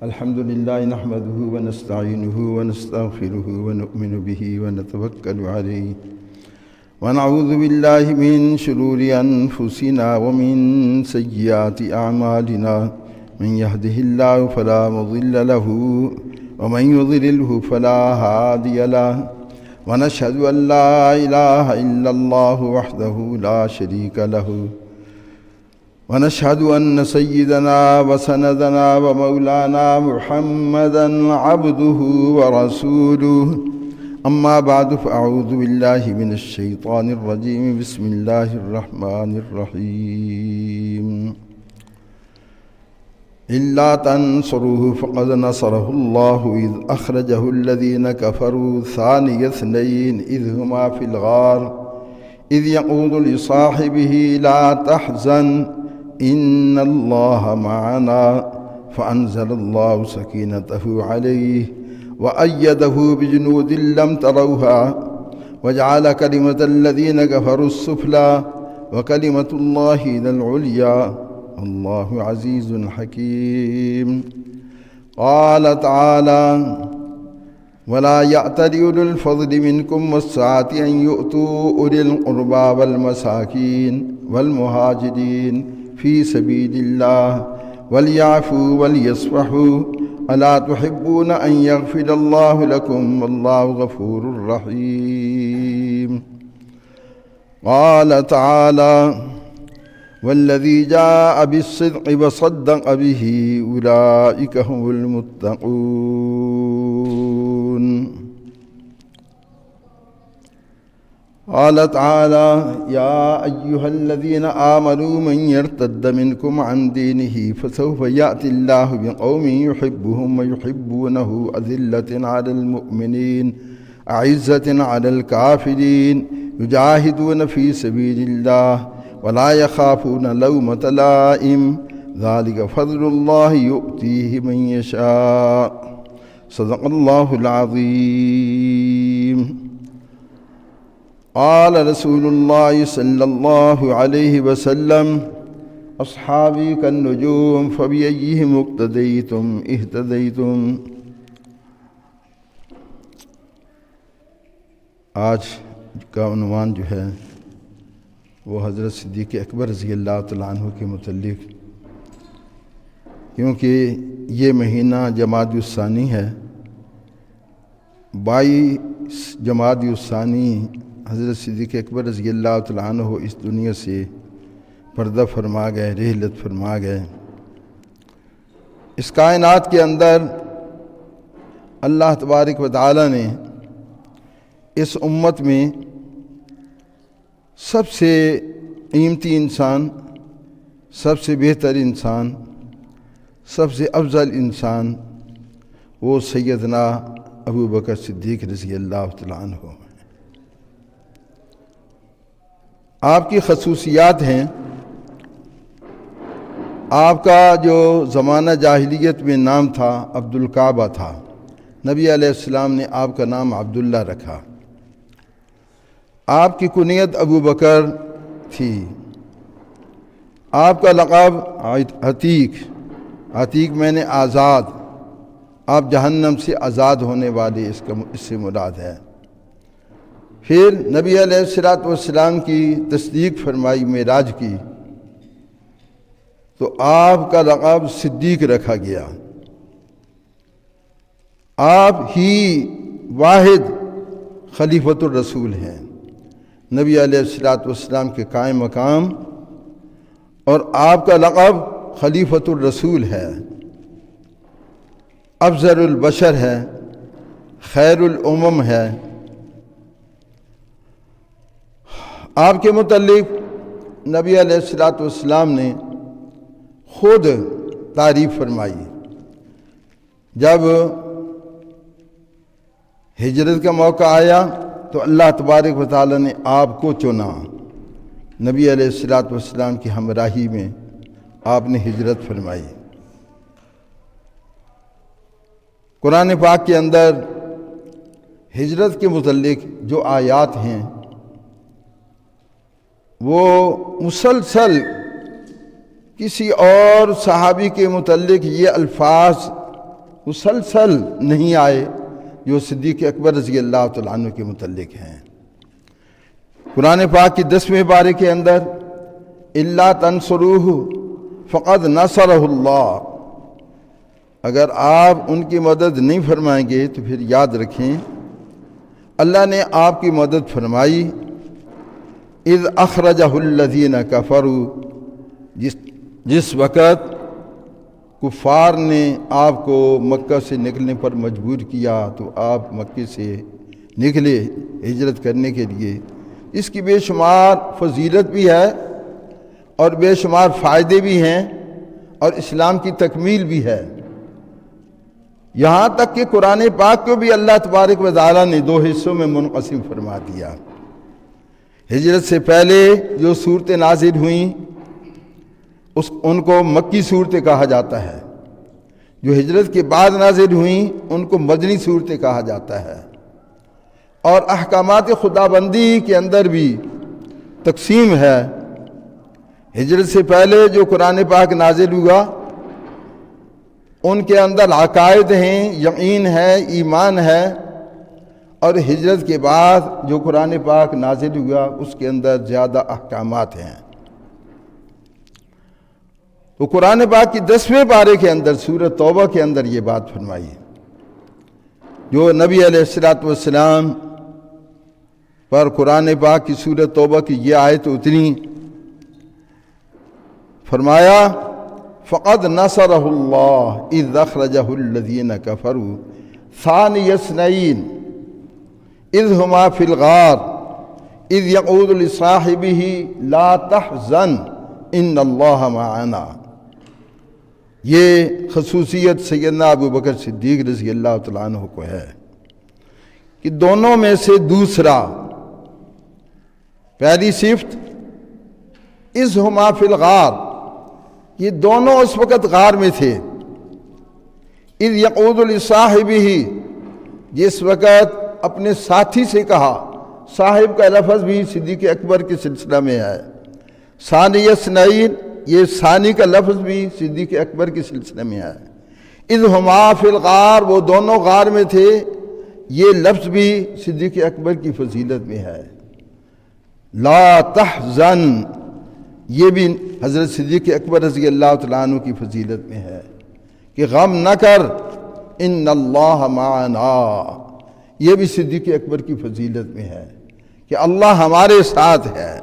الحمد لله نحمده ونستعينه ونستغفره ونؤمن به ونتوكل عليه ونعوذ بالله من شرور أنفسنا ومن سيئات أعمالنا من يهده الله فلا مضل له ومن يضلله فلا هادي له ونشهد أن لا إله إلا الله وحده لا شريك له ونشهد أن سيدنا وسندنا ومولانا محمدًا عبده ورسوله أما بعد فأعوذ بالله من الشيطان الرجيم بسم الله الرحمن الرحيم إلا تنصروه فقد نصره الله إذ أخرجه الذين كفروا ثاني اثنين إذ هما في الغار إذ يقول لصاحبه لا تحزن إن الله معنا فأنزل الله سكينته عليه وأيده بجنود لم تروها وجعل كلمة الذين كفروا السفلى وكلمة الله هي العليا الله عزيز حكيم. قال تعالى ولا يأتل أولو الفضل منكم والسعة أن يؤتوا أولي القربى والمساكين والمهاجرين في سبيل الله وليعفوا وليصفحوا ألا تحبون أن يغفر الله لكم والله غفور رحيم. قال تعالى والذي جاء بالصدق وصدق به أولئك هم المتقون. قال تعالى يا أيها الذين آمنوا من يرتد منكم عن دينه فسوف يأتي الله بقوم يحبهم ويحبونه أذلة على المؤمنين أعزة على الكافرين يجاهدون في سبيل الله ولا يخافون لومة لائم ذلك فضل الله يؤتيه من يشاء صدق الله العظيم. قال رسول الله صلى الله عليه وسلم أصحابي كالنجوم فبأيهم اقتديتم اهتديتم. آج کا عنوان جو ہے وہ حضرت صدیق اکبر رضی اللہ تعالیٰ عنہ کے متعلق، کیونکہ یہ مہینہ جمادی الثانی ہے. 22 جمادی الثانی حضرت صدیق اکبر رضی اللہ تعالیٰ عنہ اس دنیا سے پردہ فرما گئے، رحلت فرما گئے. اس کائنات کے اندر اللہ تبارک و تعالیٰ نے اس امت میں سب سے قیمتی انسان، سب سے بہتر انسان، سب سے افضل انسان وہ سیدنا ابو بکر صدیق رضی اللہ تعالیٰ عنہ ہیں. آپ کی خصوصیات ہیں. آپ کا جو زمانہ جاہلیت میں نام تھا عبد الکعبہ تھا. نبی علیہ السلام نے آپ کا نام عبداللہ رکھا. آپ کی کنیت ابو بکر تھی. آپ کا لقب عتیق، عتیق میں نے آزاد، آپ جہنم سے آزاد ہونے والے اس سے مراد ہے. پھر نبی علیہ السلام کی تصدیق فرمائی معراج کی تو آپ کا لقب صدیق رکھا گیا. آپ ہی واحد خلیفۃ الرسول ہیں، نبی علیہ السلام کے قائم مقام، اور آپ کا لقب خلیفۃ الرسول ہے. افضل البشر ہے، خیر الامم ہے. آپ کے متعلق نبی علیہ السلام نے خود تعریف فرمائی. جب ہجرت کا موقع آیا تو اللہ تبارک و تعالیٰ نے آپ کو چنا. نبی علیہ السلام کی ہمراہی میں آپ نے ہجرت فرمائی. قرآن پاک کے اندر ہجرت کے متعلق جو آیات ہیں وہ مسلسل کسی اور صحابی کے متعلق یہ الفاظ مسلسل نہیں آئے جو صدیق اکبر رضی اللہ تعالیٰ عنہ کے متعلق ہیں۔ قرآن پاک کی 10ویں پارے کے اندر الا تنصروہ فقد نصرہ اللہ، اگر آپ ان کی مدد نہیں فرمائیں گے تو پھر یاد رکھیں اللہ نے آپ کی مدد فرمائی۔ اذ اخرجہ الذین کفروا، جس وقت کفار نے آپ کو مکہ سے نکلنے پر مجبور کیا تو آپ مکے سے نکلے ہجرت کرنے کے لیے۔ اس کی بے شمار فضیلت بھی ہے اور بے شمار فائدے بھی ہیں اور اسلام کی تکمیل بھی ہے، یہاں تک کہ قرآن پاک کو بھی اللہ تبارک و تعالیٰ نے 2 حصوں میں منقسم فرما دیا۔ ہجرت سے پہلے جو صورتیں نازل ہوئیں ان کو مکی صورتیں کہا جاتا ہے، جو ہجرت کے بعد نازل ہوئیں ان کو مدنی صورتیں کہا جاتا ہے، اور احکامات خداوندی کے اندر بھی تقسیم ہے۔ ہجرت سے پہلے جو قرآن پاک نازل ہوا ان کے اندر عقائد ہیں، یقین ہے، ایمان ہے، اور ہجرت کے بعد جو قرآن پاک نازل ہوا اس کے اندر زیادہ احکامات ہیں۔ تو قرآن پاک کی 10ویں پارے کے اندر سورۃ توبہ کے اندر یہ بات فرمائی، جو نبی علیہ السلام پر قرآن پاک کی سورۃ توبہ کی یہ آیت اتری، فرمایا فقد نصرہ اللہ اذ اخرجہ الذین کفروا ثانی اثنین اذ ہما فی الغار اذ یقول لصاحبہ لا تحزن ان اللہ معنا۔ یہ خصوصیت سیدنا ابو بکر صدیق رضی اللہ تعالیٰ عنہ کو ہے کہ دونوں میں سے دوسرا، پہلی صفت اذ ہما فی الغار، یہ دونوں اس وقت غار میں تھے۔ اذ یقول لصاحبہ، جس وقت اپنے ساتھی سے کہا، صاحب کا لفظ بھی صدیق اکبر کے سلسلہ میں ہے، ثانی اثنین یہ ثانی کا لفظ بھی صدیق اکبر کے سلسلے میں ہے۔ اذ ہما فی الغار، وہ دونوں غار میں تھے، یہ لفظ بھی صدیق اکبر کی فضیلت میں ہے۔ لا تحزن، یہ بھی حضرت صدیق اکبر رضی اللہ تعالیٰ عنہ کی فضیلت میں ہے کہ غم نہ کر، ان اللہ معنا، یہ بھی صدیق اکبر کی فضیلت میں ہے کہ اللہ ہمارے ساتھ ہے۔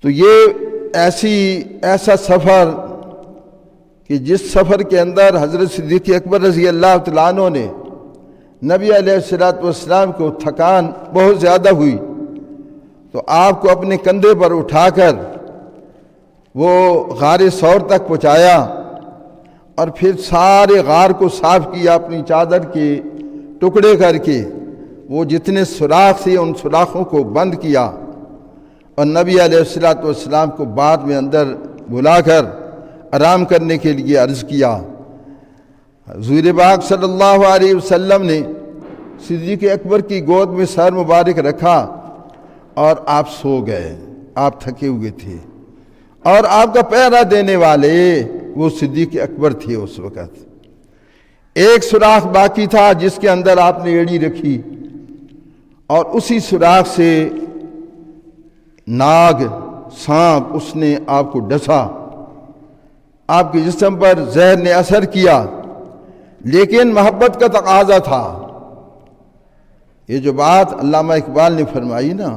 تو یہ ایسا سفر کہ جس سفر کے اندر حضرت صدیق اکبر رضی اللہ تعالیٰ عنہ نے نبی علیہ السلام کو تھکان بہت زیادہ ہوئی تو آپ کو اپنے کندھے پر اٹھا کر وہ غار ثور تک پہنچایا، اور پھر سارے غار کو صاف کیا اپنی چادر کے ٹکڑے کر کے، وہ جتنے سوراخ تھے ان سوراخوں کو بند کیا، اور نبی علیہ السلام کو بعد میں اندر بلا کر آرام کرنے کے لیے عرض کیا۔ حضور پاک صلی اللہ علیہ وسلم نے صدیق اکبر کی گود میں سر مبارک رکھا اور آپ سو گئے، آپ تھکے ہوئے تھے، اور آپ کا پہرا دینے والے وہ صدیق اکبر تھے۔ اس وقت ایک سوراخ باقی تھا جس کے اندر آپ نے ایڑی رکھی، اور اسی سوراخ سے ناگ، سانپ، اس نے آپ کو ڈسا، آپ کے جسم پر زہر نے اثر کیا، لیکن محبت کا تقاضا تھا۔ یہ جو بات علامہ اقبال نے فرمائی نا،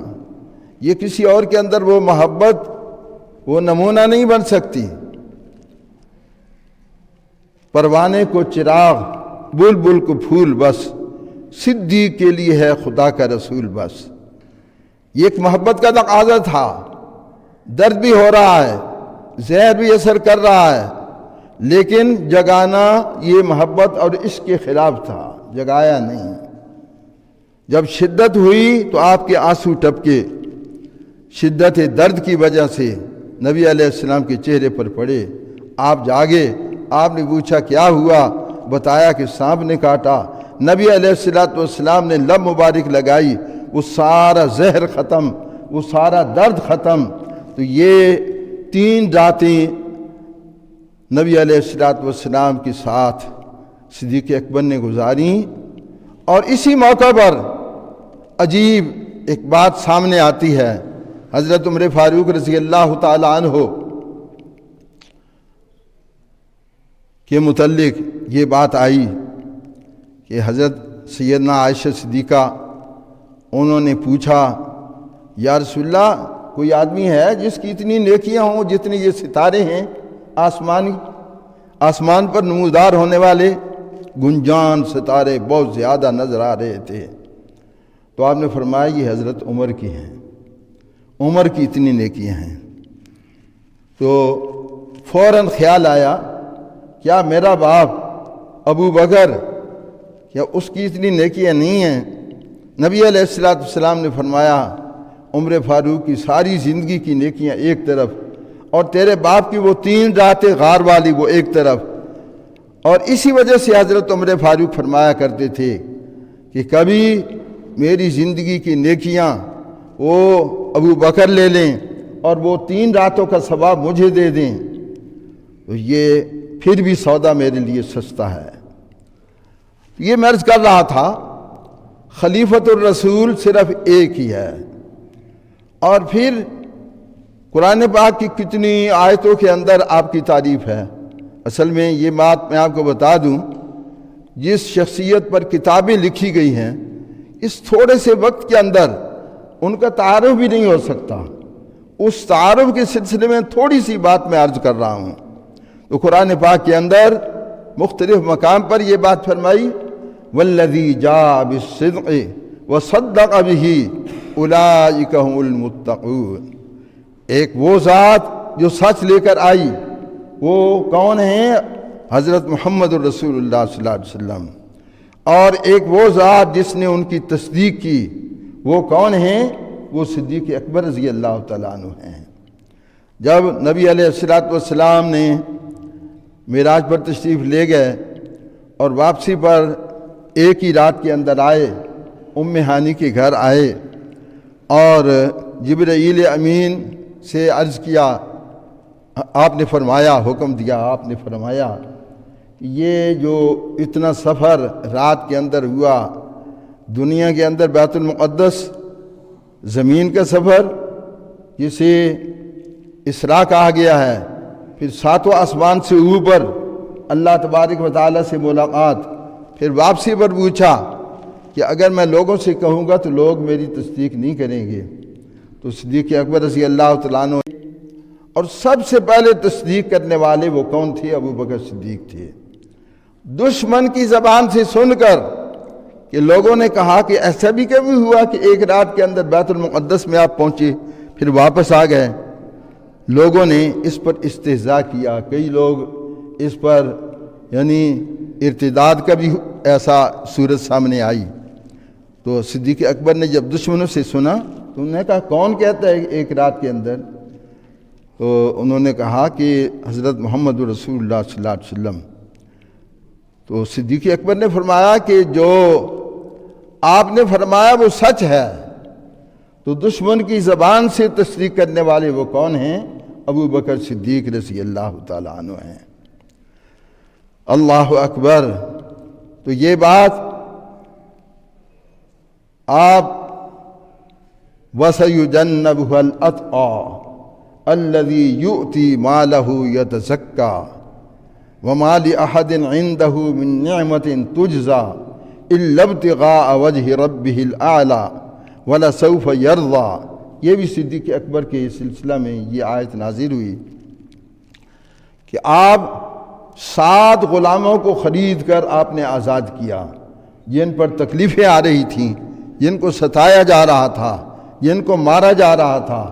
یہ کسی اور کے اندر وہ محبت، وہ نمونہ نہیں بن سکتی۔ پروانے کو چراغ، بلبل کو پھول، بس صدیق کے لیے ہے خدا کا رسول بس۔ یہ ایک محبت کا تقاضا تھا، درد بھی ہو رہا ہے، زہر بھی اثر کر رہا ہے، لیکن جگانا یہ محبت اور عشق کے خلاف تھا، جگایا نہیں۔ جب شدت ہوئی تو آپ کے آنسو ٹپکے، شدت درد کی وجہ سے نبی علیہ السلام کے چہرے پر پڑے۔ آپ جاگے، آپ نے پوچھا کیا ہوا، بتایا کہ سانپ نے کاٹا۔ نبی علیہ السلام نے لب مبارک لگائی، وہ سارا زہر ختم، وہ سارا درد ختم۔ تو یہ 3 راتیں نبی علیہ السلام کے ساتھ صدیق اکبر نے گزاریں، اور اسی موقع پر عجیب ایک بات سامنے آتی ہے۔ حضرت عمر فاروق رضی اللہ تعالی عنہ کے متعلق یہ بات آئی کہ حضرت سیدنا عائشہ صدیقہ انہوں نے پوچھا، یا رسول اللہ کوئی آدمی ہے جس کی اتنی نیکیاں ہوں جتنی یہ ستارے ہیں آسمان پر نمودار ہونے والے؟ گنجان ستارے بہت زیادہ نظر آ رہے تھے۔ تو آپ نے فرمایا یہ حضرت عمر کی ہیں، عمر کی اتنی نیکیاں ہیں۔ تو فوراً خیال آیا، کیا میرا باپ ابو بکر کیا اس کی اتنی نیکیاں نہیں ہیں؟ نبی علیہ السلام نے فرمایا عمر فاروق کی ساری زندگی کی نیکیاں ایک طرف، اور تیرے باپ کی وہ 3 راتیں غار والی وہ ایک طرف۔ اور اسی وجہ سے حضرت عمر فاروق فرمایا کرتے تھے کہ کبھی میری زندگی کی نیکیاں وہ ابو بکر لے لیں اور وہ 3 راتوں کا ثواب مجھے دے دیں، تو یہ پھر بھی سودا میرے لیے سستا ہے۔ یہ میں عرض کر رہا تھا خلیفۃ الرسول صرف ایک ہی ہے، اور پھر قرآن پاک کی کتنی آیتوں کے اندر آپ کی تعریف ہے۔ اصل میں یہ بات میں آپ کو بتا دوں، جس شخصیت پر کتابیں لکھی گئی ہیں اس تھوڑے سے وقت کے اندر ان کا تعارف بھی نہیں ہو سکتا۔ اس تعارف کے سلسلے میں تھوڑی سی بات میں عرض کر رہا ہوں۔ تو قرآن پاک کے اندر مختلف مقام پر یہ بات فرمائی، والذی جاء بالصدق وصدق به اولئک هم المتقون۔ ایک وہ ذات جو سچ لے کر آئی، وہ کون ہیں؟ حضرت محمد الرسول اللہ صلی اللہ علیہ وسلم۔ اور ایک وہ ذات جس نے ان کی تصدیق کی، وہ کون ہیں؟ وہ صدیق اکبر رضی اللہ تعالیٰ عنہ ہیں۔ جب نبی علیہ السلام نے معراج پر تشریف لے گئے اور واپسی پر ایک ہی رات کے اندر آئے، ام ہانی کے گھر آئے اور جبرائیل امین سے عرض کیا، آپ نے فرمایا، حکم دیا، آپ نے فرمایا یہ جو اتنا سفر رات کے اندر ہوا، دنیا کے اندر بیت المقدس، زمین کا سفر جسے اسراء کہا گیا ہے، پھر 7واں آسمان سے اوپر اللہ تبارک و تعالیٰ سے ملاقات، پھر واپسی پر پوچھا کہ اگر میں لوگوں سے کہوں گا تو لوگ میری تصدیق نہیں کریں گے، تو صدیق اکبر رضی اللہ تعالیٰ عنہ، اور سب سے پہلے تصدیق کرنے والے وہ کون تھے؟ ابو بکر صدیق تھے۔ دشمن کی زبان سے سن کر کہ لوگوں نے کہا کہ ایسا بھی کبھی ہوا کہ ایک رات کے اندر بیت المقدس میں آپ پہنچے پھر واپس آ گئے، لوگوں نے اس پر استہزاء کیا، کئی لوگ اس پر یعنی ارتداد کا بھی ایسا صورت سامنے آئی۔ تو صدیق اکبر نے جب دشمنوں سے سنا تو انہوں نے کہا کون کہتا ہے ایک رات کے اندر؟ تو انہوں نے کہا کہ حضرت محمد رسول اللہ صلی اللہ علیہ وسلم۔ تو صدیق اکبر نے فرمایا کہ جو آپ نے فرمایا وہ سچ ہے، تو دشمن کی زبان سے تصدیق کرنے والے وہ کون ہیں؟ ابو بکر صدیق رضی اللہ تعالیٰ عنہ ہیں۔ اللہ اکبر۔ تو یہ بات آپ وَسَيُجَنَّبُهَا الْأَتْقَى الَّذِي يُؤْتِي مَالَهُ يَتَزَكَّى وَمَا لِأَحَدٍ عِندَهُ مِن نِّعْمَةٍ تُجْزَى إِلَّا ابْتِغَاءَ وَجْهِ رَبِّهِ الْأَعْلَى وَلَسَوْفَ يَرْضَى۔ یہ بھی صدیق اکبر کے سلسلہ میں یہ آیت نازل ہوئی کہ آپ 7 غلاموں کو خرید کر آپ نے آزاد کیا، جن پر تکلیفیں آ رہی تھیں، جن کو ستایا جا رہا تھا، جن کو مارا جا رہا تھا،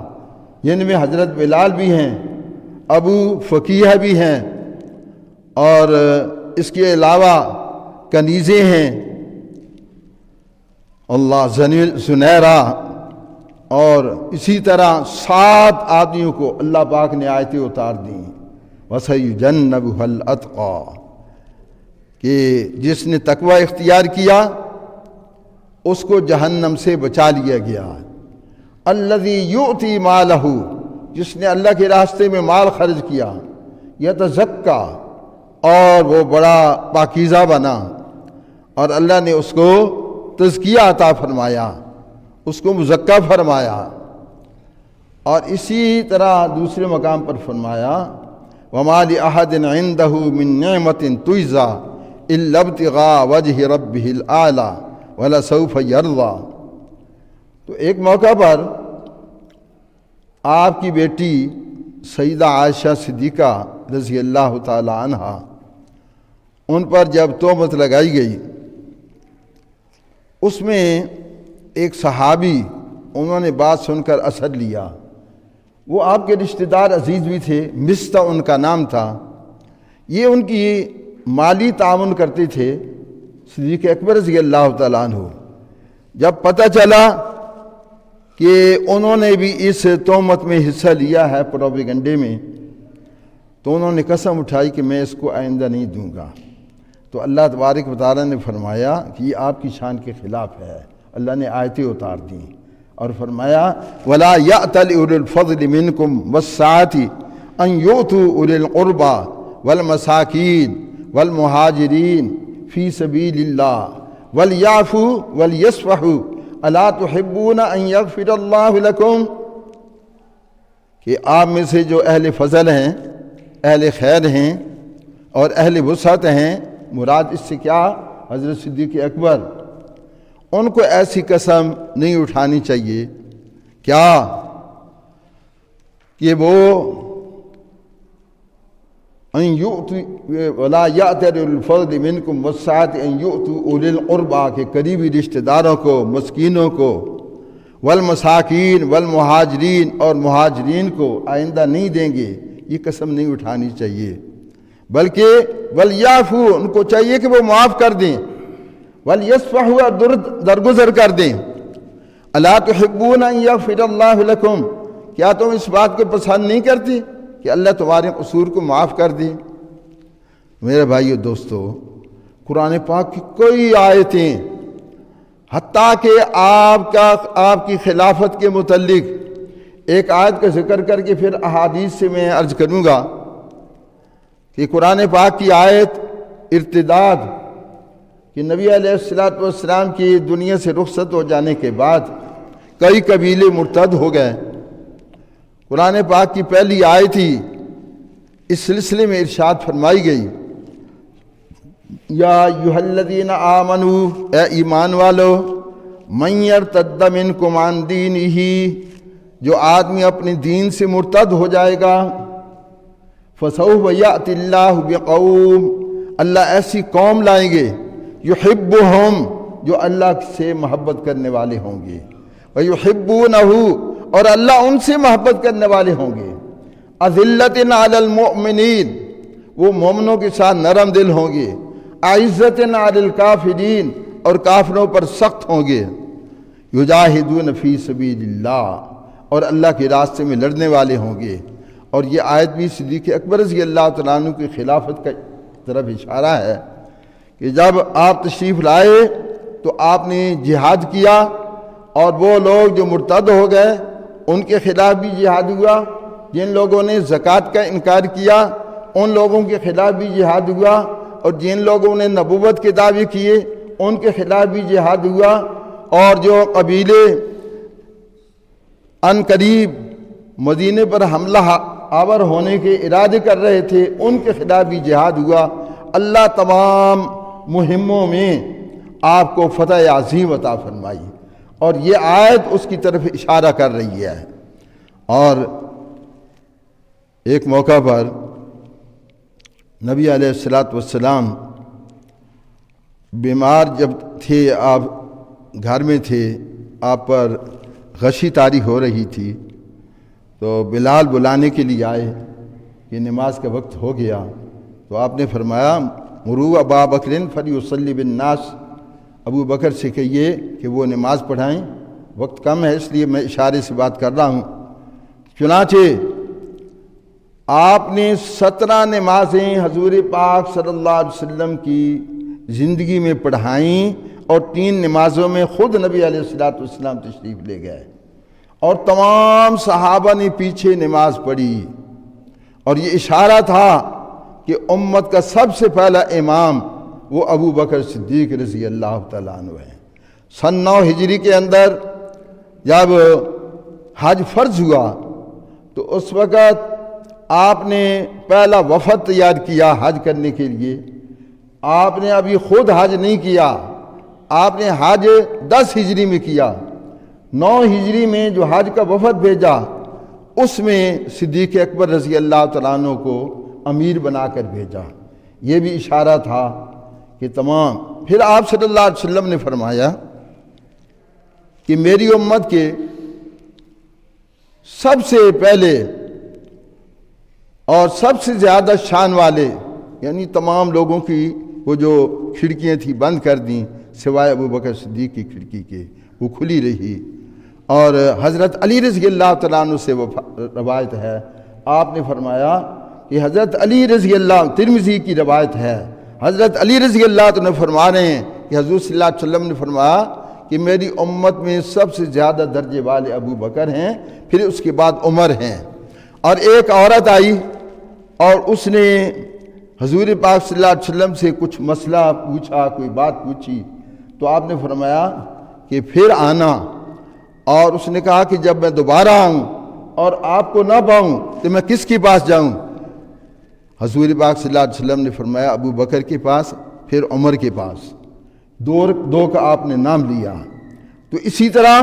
جن میں حضرت بلال بھی ہیں، ابو فقیہ بھی ہیں، اور اس کے علاوہ کنیزیں ہیں، اللہ زنیرہ، اور اسی طرح 7 آدمیوں کو اللہ پاک نے آیتیں اتار دیں، وَسَيُجَنَّبُهَا الْأَتْقَى، کہ جس نے تقوی اختیار کیا اس کو جہنم سے بچا لیا گیا۔ الَّذِي يُؤْتِي مَالَهُ، جس نے اللہ کے راستے میں مال خرچ کیا، يَتَزَكَّى، اور وہ بڑا پاکیزہ بنا، اور اللہ نے اس کو تزکیہ عطا فرمایا، اس کو مزکہ فرمایا۔ اور اسی طرح دوسرے مقام پر فرمایا وَمَا لِأَحَدٍ عِندَهُ مِن نِعْمَةٍ تُجْزَىٰ إِلَّا ابْتِغَاءَ وَجْهِ رَبِّهِ الْأَعْلَىٰ وَلَسَوْفَ يَرْضَىٰ۔ تو ایک موقع پر آپ کی بیٹی سیدہ عائشہ صدیقہ رضی اللہ تعالی عنہا، ان پر جب تہمت لگائی گئی، اس میں ایک صحابی انہوں نے بات سن کر اثر لیا۔ وہ آپ کے رشتہ دار عزیز بھی تھے، مستہ ان کا نام تھا۔ یہ ان کی مالی تعاون کرتے تھے صدیق اکبر رضی اللہ تعالیٰ عنہ۔ جب پتہ چلا کہ انہوں نے بھی اس تہمت میں حصہ لیا ہے، پروپیگنڈے میں، تو انہوں نے قسم اٹھائی کہ میں اس کو آئندہ نہیں دوں گا۔ تو اللہ تبارک و تعالیٰ نے فرمایا کہ یہ آپ کی شان کے خلاف ہے۔ اللہ نے آیتیں اتار دیں اور فرمایا وَلَا يَأْتَلِ أُولُو الْفَضْلِ مِنْكُمْ وَالسَّعَةِ أَنْ يُؤْتُوا أُولِي الْقُرْبَىٰ وَالْمَسَاكِينِ وَالْمُهَاجِرِينَ فِي سَبِيلِ اللَّهِ وَلْيَعْفُوا وَلْيَصْفَحُوا أَلَا تُحِبُّونَ أَنْ يَغْفِرَ اللَّهُ لَكُمْ، کہ آپ میں سے جو اہل فضل ہیں، اہل خیر ہیں اور اہل وسعت ہیں، مراد اس سے کیا؟ حضرت صدیق اکبر، ان کو ایسی قسم نہیں اٹھانی چاہیے کیا کہ وہ وَلَا يَأْتَلِ أُولُو الْفَضْلِ مِنْكُمْ وَالسَّعَةِ أَنْ يُؤْتُوا أُولِي الْقُرْبَىٰ، کہ قریبی رشتہ داروں کو، مسکینوں کو، والمساکین والمہاجرین، اور مہاجرین کو آئندہ نہیں دیں گے، یہ قسم نہیں اٹھانی چاہیے، بلکہ وَلْيَعْفُوا، ان کو چاہیے کہ وہ معاف کر دیں، وَلْيَصْفَحُوا، درگزر کر دیں۔ أَلَا تُحِبُّونَ أَنْ يَغْفِرَ اللَّهُ لَكُمْ، کیا تم اس بات کو پسند نہیں کرتی کہ اللہ تمہارے قصور کو معاف کر دے؟ میرے بھائیو دوستو، قرآن پاک کی کئی آیتیں، حتیٰ کہ آپ کی خلافت کے متعلق ایک آیت کا ذکر کر کے پھر احادیث سے میں عرض کروں گا کہ قرآن پاک کی آیت ارتداد، کہ نبی علیہ السلام کی دنیا سے رخصت ہو جانے کے بعد کئی قبیلے مرتد ہو گئے۔ قرآن پاک کی پہلی آیت تھی، اس سلسلے میں ارشاد فرمائی گئی یا ایھا الذین آمنوا، اے ایمان والو، من یرتد منکم عن دینہ، جو آدمی اپنے دین سے مرتد ہو جائے گا، فسوف یأتی اللہ بقوم، اللہ ایسی قوم لائیں گے، یحبہم، جو اللہ سے محبت کرنے والے ہوں گے، ویحبونہ، اور اللہ ان سے محبت کرنے والے ہوں گے، اذلۃ علی المؤمنین، وہ مومنوں کے ساتھ نرم دل ہوں گے، اعزۃ علی الکافرین، اور کافروں پر سخت ہوں گے، یجاہدون فی سبیل اللہ، اور اللہ کے راستے میں لڑنے والے ہوں گے۔ اور یہ آیت بھی صدیق اکبر رضی اللہ تعالیٰ عنہ کی خلافت کا طرف اشارہ ہے کہ جب آپ تشریف لائے تو آپ نے جہاد کیا، اور وہ لوگ جو مرتد ہو گئے ان کے خلاف بھی جہاد ہوا، جن لوگوں نے زکوٰۃ کا انکار کیا ان لوگوں کے خلاف بھی جہاد ہوا، اور جن لوگوں نے نبوت کے دعوے کیے ان کے خلاف بھی جہاد ہوا، اور جو قبیلے ان قریب مدینے پر حملہ آور ہونے کے ارادے کر رہے تھے ان کے خلاف بھی جہاد ہوا۔ اللہ تمام مہموں میں آپ کو فتح عظیم عطا فرمائی، اور یہ آیت اس کی طرف اشارہ کر رہی ہے۔ اور ایک موقع پر نبی علیہ السلام بیمار جب تھے، آپ گھر میں تھے، آپ پر غشی طاری ہو رہی تھی، تو بلال بلانے کے لیے آئے کہ نماز کا وقت ہو گیا، تو آپ نے فرمایا مروا ابا بکر فلیصلی بالناس، ابو بکر سے کہیے کہ وہ نماز پڑھائیں، وقت کم ہے اس لیے میں اشارے سے بات کر رہا ہوں۔ چنانچہ آپ نے 17 نمازیں حضور پاک صلی اللہ علیہ وسلم کی زندگی میں پڑھائیں، اور 3 نمازوں میں خود نبی علیہ السلام تشریف لے گئے، اور تمام صحابہ نے پیچھے نماز پڑھی، اور یہ اشارہ تھا کہ امت کا سب سے پہلا امام وہ ابو بکر صدیق رضی اللہ تعالیٰ عنہ ہیں۔ سن 9 ہجری کے اندر جب حج فرض ہوا تو اس وقت آپ نے پہلا وفد تیار کیا حج کرنے کے لیے۔ آپ نے ابھی خود حج نہیں کیا، آپ نے حج 10 ہجری میں کیا۔ 9 ہجری میں جو حج کا وفد بھیجا اس میں صدیق اکبر رضی اللہ تعالیٰ عنہ کو امیر بنا کر بھیجا۔ یہ بھی اشارہ تھا کہ تمام۔ پھر آپ صلی اللہ علیہ وسلم نے فرمایا کہ میری امت کے سب سے پہلے اور سب سے زیادہ شان والے، یعنی تمام لوگوں کی وہ جو کھڑکیاں تھیں بند کر دیں سوائے ابو بکر صدیق کی کھڑکی کے، وہ کھلی رہی۔ اور حضرت علی رضی اللہ تعالیٰ عنہ سے وہ روایت ہے، آپ نے فرمایا کہ حضرت علی رضی اللہ، ترمذی کی روایت ہے، حضرت علی رضی اللہ عنہ فرما رہے ہیں کہ حضور صلی اللہ علیہ وسلم نے فرمایا کہ میری امت میں سب سے زیادہ درجے والے ابو بکر ہیں، پھر اس کے بعد عمر ہیں۔ اور ایک عورت آئی اور اس نے حضور پاک صلی اللہ علیہ وسلم سے کچھ مسئلہ پوچھا، کوئی بات پوچھی، تو آپ نے فرمایا کہ پھر آنا۔ اور اس نے کہا کہ جب میں دوبارہ آؤں اور آپ کو نہ پاؤں تو میں کس کے پاس جاؤں؟ حضور پاک صلی اللہ علیہ وسلم نے فرمایا ابو بکر کے پاس، پھر عمر کے پاس، دو کا آپ نے نام لیا۔ تو اسی طرح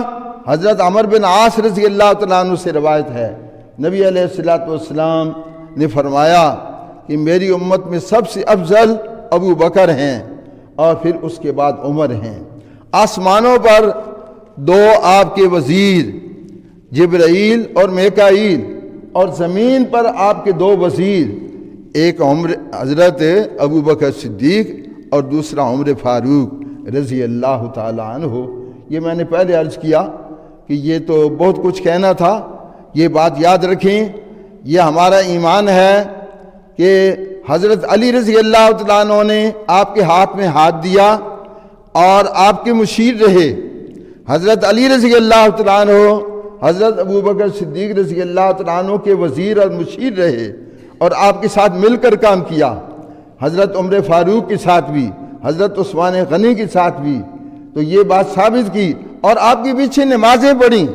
حضرت عمر بن عاص رضی اللہ تعالیٰ عنہ سے روایت ہے، نبی علیہ الصلوۃ والسلام نے فرمایا کہ میری امت میں سب سے افضل ابو بکر ہیں اور پھر اس کے بعد عمر ہیں۔ آسمانوں پر 2 آپ کے وزیر جبرائیل اور میکائیل، اور زمین پر آپ کے 2 وزیر، ایک حضرت ابو بکر صدیق اور دوسرا عمر فاروق رضی اللہ تعالیٰ عنہ۔ یہ میں نے پہلے عرض کیا کہ یہ تو بہت کچھ کہنا تھا، یہ بات یاد رکھیں، یہ ہمارا ایمان ہے کہ حضرت علی رضی اللہ تعالیٰ عنہ نے آپ کے ہاتھ میں ہاتھ دیا اور آپ کے مشیر رہے۔ حضرت علی رضی اللہ تعالیٰ عنہ حضرت ابو بکر صدیق رضی اللہ تعالیٰ عنہ کے وزیر اور مشیر رہے اور آپ کے ساتھ مل کر کام کیا۔ حضرت عمر فاروق کے ساتھ بھی، حضرت عثمان غنی کے ساتھ بھی۔ تو یہ بات ثابت کی، اور آپ کے پیچھے نمازیں پڑھیں۔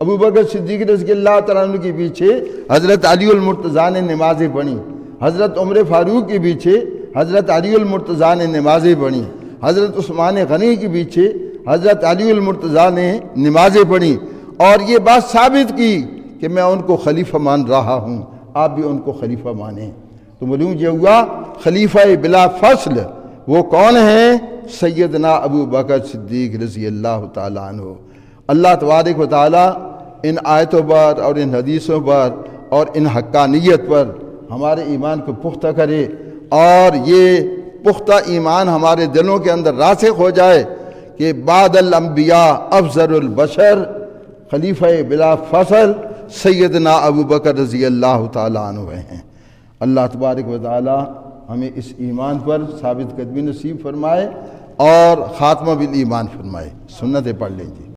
ابو بکر صدیق رضی اللہ تعالیٰ عنہ کے پیچھے حضرت علی المرتضیٰ نے نمازیں پڑھیں، حضرت عمر فاروق کے پیچھے حضرت علی المرتضیٰ نے نمازیں پڑھیں، حضرت عثمان غنی کے پیچھے حضرت علی المرتضیٰ نے نمازیں پڑھیں، اور یہ بات ثابت کی کہ میں ان کو خلیفہ مان رہا ہوں، آپ بھی ان کو خلیفہ مانیں۔ تو معلوم یہ ہوا خلیفہ بلا فصل وہ کون ہیں؟ سیدنا ابو بکر صدیق رضی اللہ تعالیٰ عنہ۔ اللہ تبارک و تعالیٰ ان آیتوں پر اور ان حدیثوں پر اور ان حقانیت پر ہمارے ایمان کو پختہ کرے، اور یہ پختہ ایمان ہمارے دلوں کے اندر راسخ ہو جائے کہ بعد الانبیاء افضل البشر خلیفہ بلا فصل سیدنا ابو بکر رضی اللہ تعالیٰ عنہ ہیں۔ اللہ تبارک و تعالیٰ ہمیں اس ایمان پر ثابت قدمی نصیب فرمائے اور خاتمہ بالایمان فرمائے۔ سنتیں پڑھ لیں جی۔